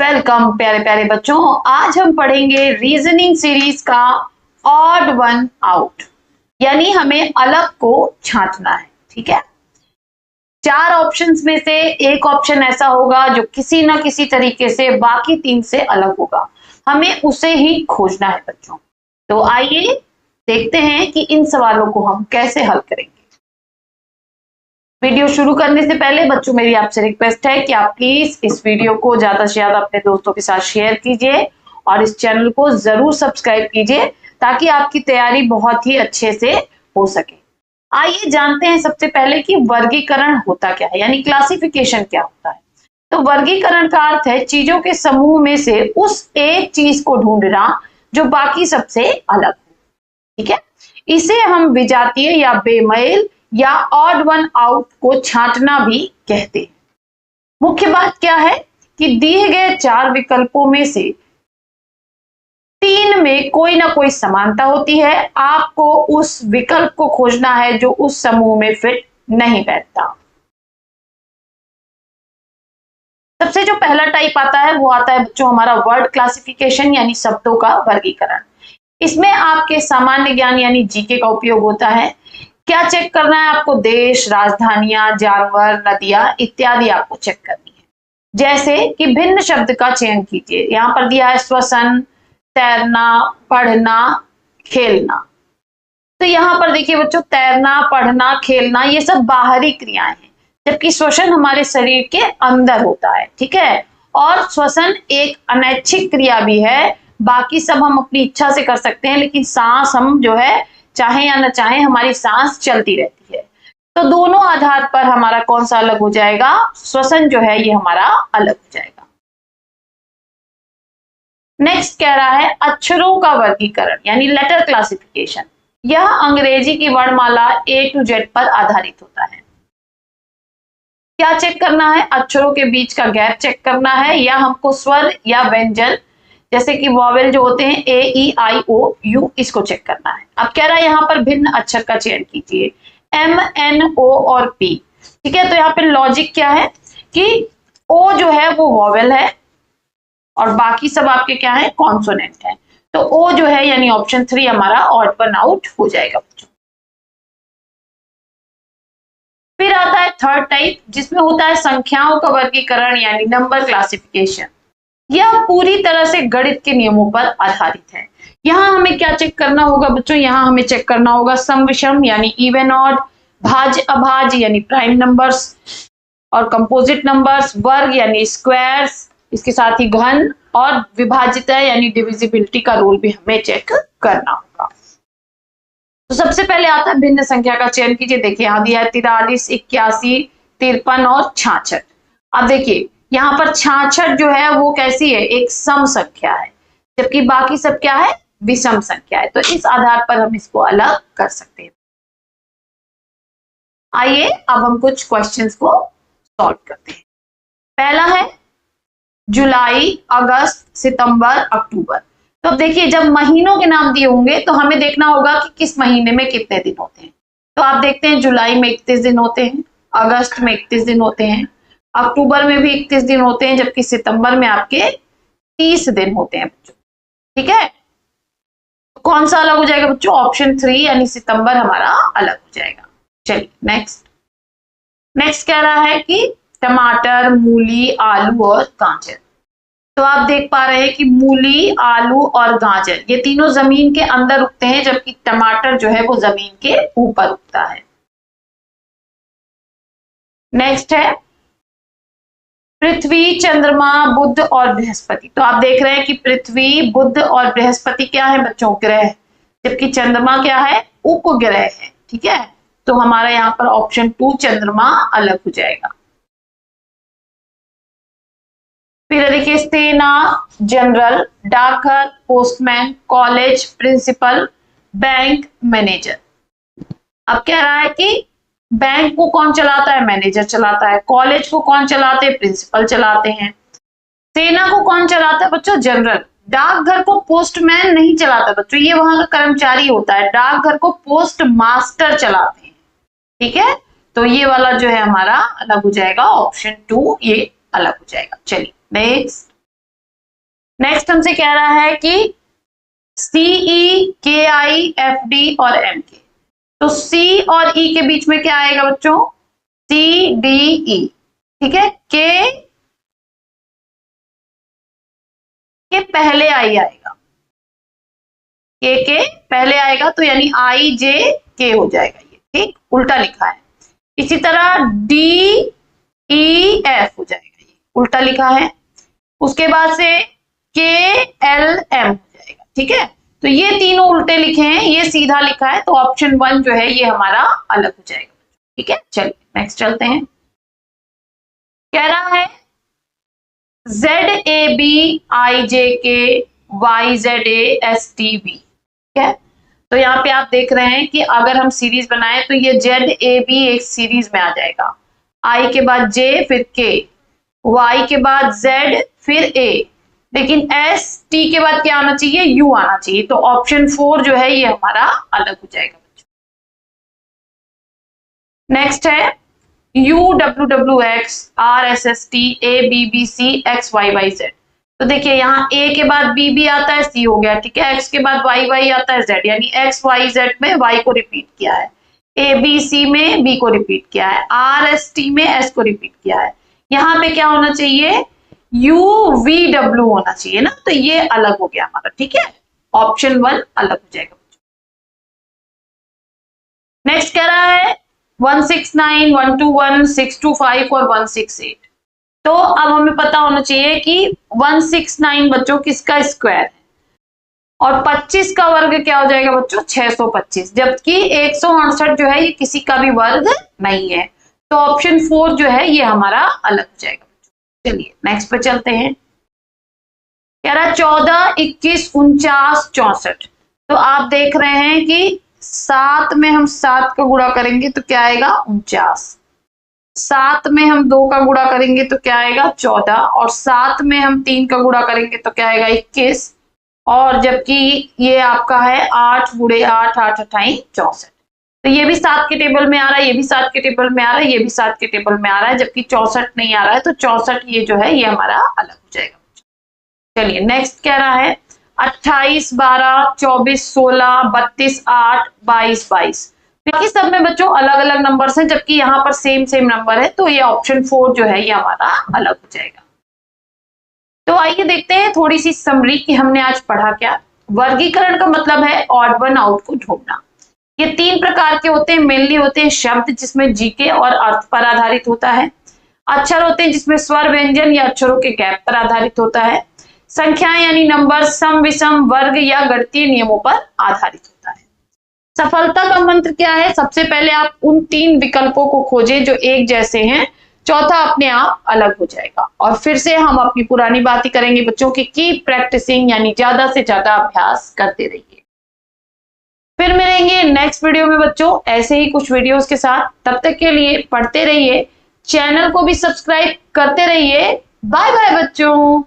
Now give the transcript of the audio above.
Welcome प्यारे प्यारे बच्चों। आज हम पढ़ेंगे रीजनिंग सीरीज का ऑड वन आउट, यानी हमें अलग को छांटना है। ठीक है, 4 ऑप्शंस में से एक ऑप्शन ऐसा होगा जो किसी ना किसी तरीके से बाकी 3 से अलग होगा, हमें उसे ही खोजना है बच्चों। तो आइए देखते हैं कि इन सवालों को हम कैसे हल करेंगे। वीडियो शुरू करने से पहले बच्चों मेरी आपसे रिक्वेस्ट है कि आप प्लीज इस वीडियो को ज्यादा से ज्यादा अपने दोस्तों के साथ शेयर कीजिए और इस चैनल को जरूर सब्सक्राइब कीजिए ताकि आपकी तैयारी बहुत ही अच्छे से हो सके। आइए जानते हैं सबसे पहले कि वर्गीकरण होता क्या है, यानी क्लासिफिकेशन क्या होता है। तो वर्गीकरण का अर्थ है चीजों के समूह में से उस एक चीज को ढूंढना जो बाकी सबसे अलग हो। ठीक है, इसे हम विजातीय या बेमेल या ऑड वन आउट को छांटना भी कहते हैं। मुख्य बात क्या है कि दिए गए 4 विकल्पों में से 3 में कोई ना कोई समानता होती है। आपको उस विकल्प को खोजना है जो उस समूह में फिट नहीं बैठता। सबसे जो पहला टाइप आता है वो आता है बच्चों हमारा वर्ड क्लासिफिकेशन, यानी शब्दों का वर्गीकरण। इसमें आपके सामान्य ज्ञान यानी जीके का उपयोग होता है। क्या चेक करना है आपको? देश, राजधानियां, जानवर, नदियां इत्यादि आपको चेक करनी है। जैसे कि भिन्न शब्द का चयन कीजिए। यहां पर दिया है श्वसन, तैरना, पढ़ना, खेलना। तो यहां पर देखिए बच्चों, तैरना, पढ़ना, खेलना ये सब बाहरी क्रियाएं हैं, जबकि श्वसन हमारे शरीर के अंदर होता है। ठीक है, और श्वसन एक अनैच्छिक क्रिया भी है। बाकी सब हम अपनी इच्छा से कर सकते हैं, लेकिन सांस हम जो है चाहे या न चाहे हमारी सांस चलती रहती है। तो दोनों आधार पर हमारा कौन सा अलग हो जाएगा? श्वसन जो है ये हमारा अलग हो जाएगा। नेक्स्ट कह रहा है अक्षरों का वर्गीकरण यानी लेटर क्लासिफिकेशन। यह अंग्रेजी की वर्णमाला A to Z पर आधारित होता है। क्या चेक करना है? अक्षरों के बीच का गैप चेक करना है, या हमको स्वर या व्यंजन जैसे कि वॉवेल जो होते हैं A, E, I, O, U, इसको चेक करना है। अब कह रहा है यहाँ पर भिन्न अक्षर का चयन कीजिए, M, N, O और P। ठीक है, तो यहाँ पे लॉजिक क्या है कि O जो है वो वॉवेल है और बाकी सब आपके क्या है? कॉन्सोनेंट है। तो O जो है यानी ऑप्शन 3 हमारा ऑड वन आउट हो जाएगा बच्चों। फिर आता है थर्ड टाइप, जिसमें होता है संख्याओं का वर्गीकरण यानी नंबर क्लासिफिकेशन। यह पूरी तरह से गणित के नियमों पर आधारित है। यहां हमें क्या चेक करना होगा बच्चों? यहां हमें चेक करना होगा सम विषम यानी इवन ऑड, भाज्य अभाज्य यानी प्राइम नंबर्स और कंपोजिट नंबर्स, वर्ग यानी स्क्वायर्स, इसके साथ ही घन, और विभाजिता यानी डिविजिबिलिटी का रूल भी हमें चेक करना होगा। तो सबसे पहले आता है भिन्न संख्या का चयन कीजिए। देखिए यहां दिया है 43, 81, 53 और 66। अब देखिए यहाँ पर 66 जो है वो कैसी है? एक सम संख्या है, जबकि बाकी सब क्या है? विषम संख्या है। तो इस आधार पर हम इसको अलग कर सकते हैं। आइए अब हम कुछ क्वेश्चंस को सॉल्व करते हैं। पहला है जुलाई, अगस्त, सितंबर, अक्टूबर। तो अब देखिए जब महीनों के नाम दिए होंगे तो हमें देखना होगा कि किस महीने में कितने दिन होते हैं। तो आप देखते हैं जुलाई में 31 दिन होते हैं, अगस्त में 31 दिन होते हैं, अक्टूबर में भी 31 दिन होते हैं, जबकि सितंबर में आपके 30 दिन होते हैं बच्चों। ठीक है, तो कौन सा अलग हो जाएगा बच्चों? ऑप्शन 3 यानी सितंबर हमारा अलग हो जाएगा। चलिए नेक्स्ट कह रहा है कि टमाटर, मूली, आलू और गाजर। तो आप देख पा रहे हैं कि मूली, आलू और गाजर ये तीनों जमीन के अंदर उगते हैं, जबकि टमाटर जो है वो जमीन के ऊपर उगता है। नेक्स्ट है पृथ्वी, चंद्रमा, बुध और बृहस्पति। तो आप देख रहे हैं कि पृथ्वी, बुध और बृहस्पति क्या है बच्चों? ग्रह, जबकि चंद्रमा क्या है? उपग्रह है। ठीक है, तो हमारा यहाँ पर ऑप्शन 2 चंद्रमा अलग हो जाएगा। फिर देखिए सेना, जनरल, डाकघर, postman, college, principal, bank, manager. अब कह रहा है कि बैंक को कौन चलाता है? मैनेजर चलाता है। कॉलेज को कौन चलाते हैं? प्रिंसिपल चलाते हैं। सेना को कौन चलाता है बच्चों? जनरल। डाकघर को पोस्टमैन नहीं चलाता बच्चों, ये वहां का कर्मचारी होता है। डाकघर को पोस्ट मास्टर चलाते हैं। ठीक है, तो ये वाला जो है हमारा अलग हो जाएगा, ऑप्शन 2 ये अलग हो जाएगा। चलिए नेक्स्ट नेक्स्ट हमसे कह रहा है कि CE, KI, FD और MK। तो C और E के बीच में क्या आएगा बच्चों? CDE। ठीक है, K के पहले I आएगा, K के पहले आएगा, तो यानी IJK हो जाएगा ये, ठीक, उल्टा लिखा है। इसी तरह DEF हो जाएगा, ये उल्टा लिखा है। उसके बाद से KLM हो जाएगा, ठीक है। तो ये तीनों उल्टे लिखे हैं, ये सीधा लिखा है, तो ऑप्शन 1 जो है ये हमारा अलग हो जाएगा, ठीक है। चलिए नेक्स्ट चलते हैं। कह रहा है ZABIJKYZASTB, ठीक है। तो यहाँ पे आप देख रहे हैं कि अगर हम सीरीज बनाए तो ये ZAB एक सीरीज में आ जाएगा, I के बाद J फिर K, Y के बाद Z फिर A, लेकिन ST के बाद क्या आना चाहिए? U आना चाहिए। तो ऑप्शन 4 जो है ये हमारा अलग हो जाएगा बच्चों। नेक्स्ट है UWWX RSST ABBC XYYZ। तो देखिए यहाँ A के बाद B भी आता है, C हो गया, ठीक है। X के बाद YY आता है, Z, यानी XYZ में Y को रिपीट किया है, ABC में B को रिपीट किया है, RST में S को रिपीट किया है। यहाँ पे क्या होना चाहिए? UVW होना चाहिए ना, तो ये अलग हो गया हमारा, ठीक है। ऑप्शन 1 अलग हो जाएगा। नेक्स्ट कह रहा है 169, 121, 625 और 168। तो अब हमें पता होना चाहिए कि 169 बच्चों किसका स्क्वायर है, और 25 का वर्ग क्या हो जाएगा बच्चों? 625, जबकि 168 जो है ये किसी का भी वर्ग नहीं है। तो ऑप्शन 4 जो है ये हमारा अलग हो जाएगा। चलिए नेक्स्ट पे चलते हैं। कह रहा 14, 21, 49, 64। तो आप देख रहे हैं कि 7 में हम 7 का गुणा करेंगे तो क्या आएगा? 49। 7 में हम 2 का गुणा करेंगे तो क्या आएगा? 14। और 7 में हम 3 का गुणा करेंगे तो क्या आएगा? 21। और जबकि ये आपका है 8 गुणे 8, 8 अठाई 64। तो ये भी 7 के टेबल में आ रहा है, ये भी 7 के टेबल में आ रहा है, ये भी 7 के टेबल में आ रहा है, जबकि 64 नहीं आ रहा है। तो 64 ये जो है ये हमारा अलग हो जाएगा। चलिए नेक्स्ट कह रहा है 28, 12, 24, 16, 32, 8, 22, 22। बाकी सब में बच्चों अलग अलग नंबर्स हैं, जबकि यहाँ पर सेम नंबर है, तो ये ऑप्शन 4 जो है ये हमारा अलग हो जाएगा। तो आइए देखते हैं थोड़ी सी समरी कि हमने आज पढ़ा क्या। वर्गीकरण का मतलब है ऑड वन आउट को ढूंढना। ये 3 प्रकार के होते हैं, मेनली होते हैं शब्द जिसमें जीके और अर्थ पर आधारित होता है, अक्षर होते हैं जिसमें स्वर व्यंजन या अक्षरों के गैप पर आधारित होता है, संख्याएं यानी नंबर सम विषम वर्ग या गणितीय नियमों पर आधारित होता है। सफलता का मंत्र क्या है? सबसे पहले आप उन 3 विकल्पों को खोजें जो एक जैसे हैं, चौथा अपने आप अलग हो जाएगा। और फिर से हम अपनी पुरानी बात ही करेंगे बच्चों की कीप प्रैक्टिसिंग, यानी ज्यादा से ज्यादा अभ्यास करते रहिए। फिर मिलेंगे नेक्स्ट वीडियो में बच्चों ऐसे ही कुछ वीडियोस के साथ। तब तक के लिए पढ़ते रहिए, चैनल को भी सब्सक्राइब करते रहिए। बाय बाय बच्चों।